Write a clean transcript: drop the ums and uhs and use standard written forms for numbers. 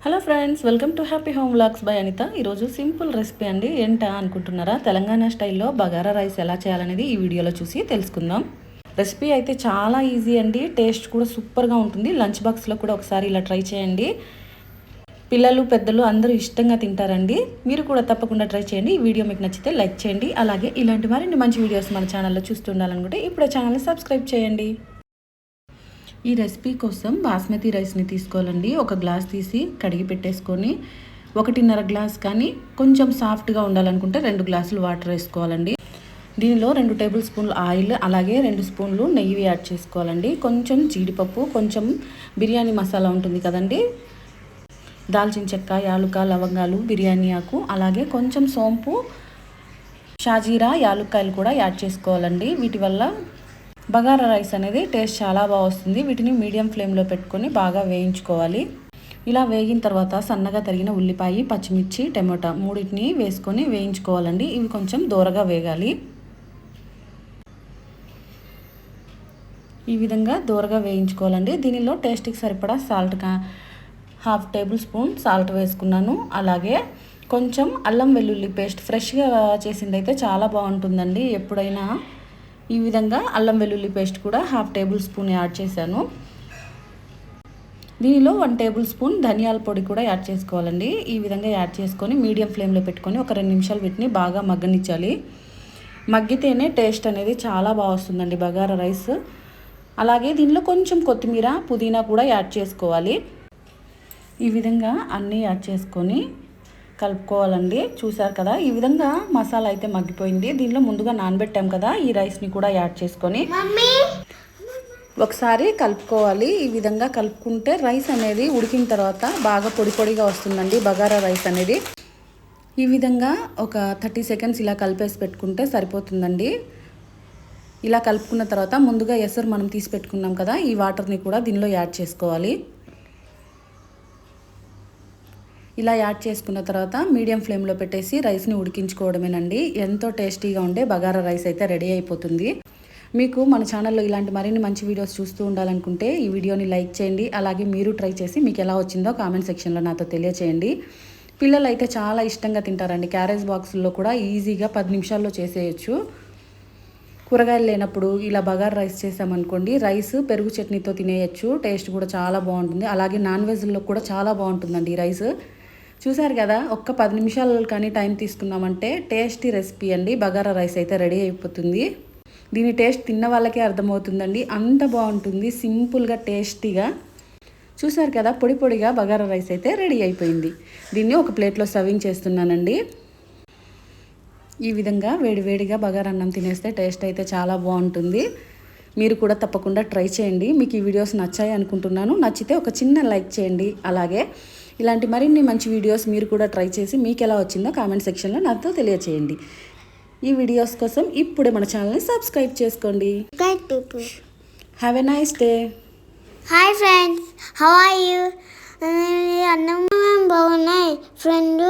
Hello friends, welcome to happy home vlogs by Anitha. ఈరోజు simple recipe అండి. ఏంటా అనుకుంటున్నారా? తెలంగాణ స్టైల్లో బగారా రైస్ ఎలా చేయాలనేది ఈ వీడియోలో చూసి తెలుసుకుందాం. రెసిపీ అయితే చాలా ఈజీ అండి. టేస్ట్ కూడా సూపర్గా ఉంటుంది. లంచ్ బాక్స్లో కూడా ఒకసారి ఇలా ట్రై చేయండి. పిల్లలు పెద్దలు అందరూ ఇష్టంగా తింటారండి. మీరు కూడా తప్పకుండా ట్రై చేయండి. ఈ వీడియో మీకు నచ్చితే లైక్ చేయండి. అలాగే ఇలాంటి మరిన్ని మంచి వీడియోస్ మన ఛానల్లో చూస్తుండాలనుకుంటే ఇప్పుడే ఛానల్ని సబ్స్క్రైబ్ చేయండి. ఈ రెసిపీ కోసం బాస్మతి రైస్ని తీసుకోవాలండి. ఒక గ్లాస్ తీసి కడిగి పెట్టేసుకొని 1.5 గ్లాస్ కానీ కొంచెం సాఫ్ట్గా ఉండాలనుకుంటే 2 గ్లాసులు వాటర్ వేసుకోవాలండి. దీనిలో 2 టేబుల్ స్పూన్లు ఆయిల్, అలాగే 2 స్పూన్లు నెయ్యి యాడ్ చేసుకోవాలండి. కొంచెం జీడిపప్పు, కొంచెం బిర్యానీ మసాలా ఉంటుంది కదండి, దాల్చిన చెక్క, యాలుక, లవంగాలు, బిర్యానీ ఆకు, అలాగే కొంచెం సోంపు, షాజీరా, యాలుక్కాయలు కూడా యాడ్ చేసుకోవాలండి. వీటి వల్ల బగారా రైస్ అనేది టేస్ట్ చాలా బాగా వస్తుంది. వీటిని మీడియం ఫ్లేమ్లో పెట్టుకొని బాగా వేయించుకోవాలి. ఇలా వేగిన తర్వాత సన్నగా తరిగిన ఉల్లిపాయ, పచ్చిమిర్చి, టమాటా మూడింటిని వేసుకొని వేయించుకోవాలండి. ఇవి కొంచెం దూరగా వేగాలి. ఈ విధంగా దూరగా వేయించుకోవాలండి. దీనిలో టేస్ట్కి సరిపడా సాల్ట్ 1/2 టేబుల్ స్పూన్ సాల్ట్ వేసుకున్నాను. అలాగే కొంచెం అల్లం వెల్లుల్లి పేస్ట్ ఫ్రెష్గా చేసింది అయితే చాలా బాగుంటుందండి. ఎప్పుడైనా ఈ విధంగా అల్లం వెల్లుల్లి పేస్ట్ కూడా 1/2 టేబుల్ స్పూన్ యాడ్ చేశాను. దీనిలో 1 టేబుల్ స్పూన్ ధనియాల పొడి కూడా యాడ్ చేసుకోవాలండి. ఈ విధంగా యాడ్ చేసుకొని మీడియం ఫ్లేమ్లో పెట్టుకొని ఒక 2 నిమిషాలు వీటిని బాగా మగ్గనిచ్చాలి. మగ్గితేనే టేస్ట్ అనేది చాలా బాగా వస్తుందండి బగారా రైస్. అలాగే దీనిలో కొంచెం కొత్తిమీర, పుదీనా కూడా యాడ్ చేసుకోవాలి. ఈ విధంగా అన్నీ యాడ్ చేసుకొని కలుపుకోవాలండి. చూసారు కదా, ఈ విధంగా మసాలా అయితే మగ్గిపోయింది. దీనిలో ముందుగా నానబెట్టాం కదా, ఈ రైస్ని కూడా యాడ్ చేసుకొని ఒకసారి కలుపుకోవాలి. ఈ విధంగా కలుపుకుంటే రైస్ అనేది ఉడికిన తర్వాత బాగా పొడి పొడిగా వస్తుందండి బగారా రైస్ అనేది. ఈ విధంగా ఒక 30 సెకండ్స్ ఇలా కలిపేసి పెట్టుకుంటే సరిపోతుందండి. ఇలా కలుపుకున్న తర్వాత ముందుగా ఎసరు మనం తీసి పెట్టుకున్నాం కదా, ఈ వాటర్ని కూడా దీనిలో యాడ్ చేసుకోవాలి. ఇలా యాడ్ చేసుకున్న తర్వాత మీడియం ఫ్లేమ్లో పెట్టేసి రైస్ని ఉడికించుకోవడమేనండి. ఎంతో టేస్టీగా ఉండే బగారా రైస్ అయితే రెడీ అయిపోతుంది. మీకు మన ఛానల్లో ఇలాంటి మరిన్ని మంచి వీడియోస్ చూస్తూ ఉండాలనుకుంటే ఈ వీడియోని లైక్ చేయండి. అలాగే మీరు ట్రై చేసి మీకు ఎలా వచ్చిందో కామెంట్ సెక్షన్లో నాతో తెలియచేయండి. పిల్లలు అయితే చాలా ఇష్టంగా తింటారండి. క్యారేజ్ బాక్సుల్లో కూడా ఈజీగా 10 నిమిషాల్లో చేసేయచ్చు. కూరగాయలు లేనప్పుడు ఇలా బగారా రైస్ చేసామనుకోండి, రైస్ పెరుగు చట్నీతో తినేయచ్చు. టేస్ట్ కూడా చాలా బాగుంటుంది. అలాగే నాన్ వెజ్లో కూడా చాలా బాగుంటుందండి ఈ రైస్. చూసారు కదా, ఒక్క 10 నిమిషాలు కానీ టైం తీసుకున్నామంటే టేస్టీ రెసిపీ అండి. బగారా రైస్ అయితే రెడీ అయిపోతుంది. దీని టేస్ట్ తిన్న వాళ్ళకే అర్థమవుతుందండి. అంత బాగుంటుంది, సింపుల్గా టేస్టీగా. చూసారు కదా, పొడి పొడిగా బగారా రైస్ అయితే రెడీ అయిపోయింది. దీన్ని ఒక ప్లేట్లో సర్వింగ్ చేస్తున్నానండి. ఈ విధంగా వేడివేడిగా బగారా అన్నం తినేస్తే టేస్ట్ అయితే చాలా బాగుంటుంది. మీరు కూడా తప్పకుండా ట్రై చేయండి. మీకు ఈ వీడియోస్ నచ్చాయి అనుకుంటున్నాను. నచ్చితే ఒక చిన్న లైక్ చేయండి. అలాగే ఇలాంటి మరిన్ని మంచి వీడియోస్ మీరు కూడా ట్రై చేసి మీకు ఎలా వచ్చిందో కామెంట్ సెక్షన్లో నాతో తెలియచేయండి. ఈ వీడియోస్ కోసం ఇప్పుడే మన ఛానల్ని సబ్స్క్రైబ్ చేసుకోండి. Have a nice day. Hi friends, how are you? అన్నం బాగున్నాయి ఫ్రెండ్.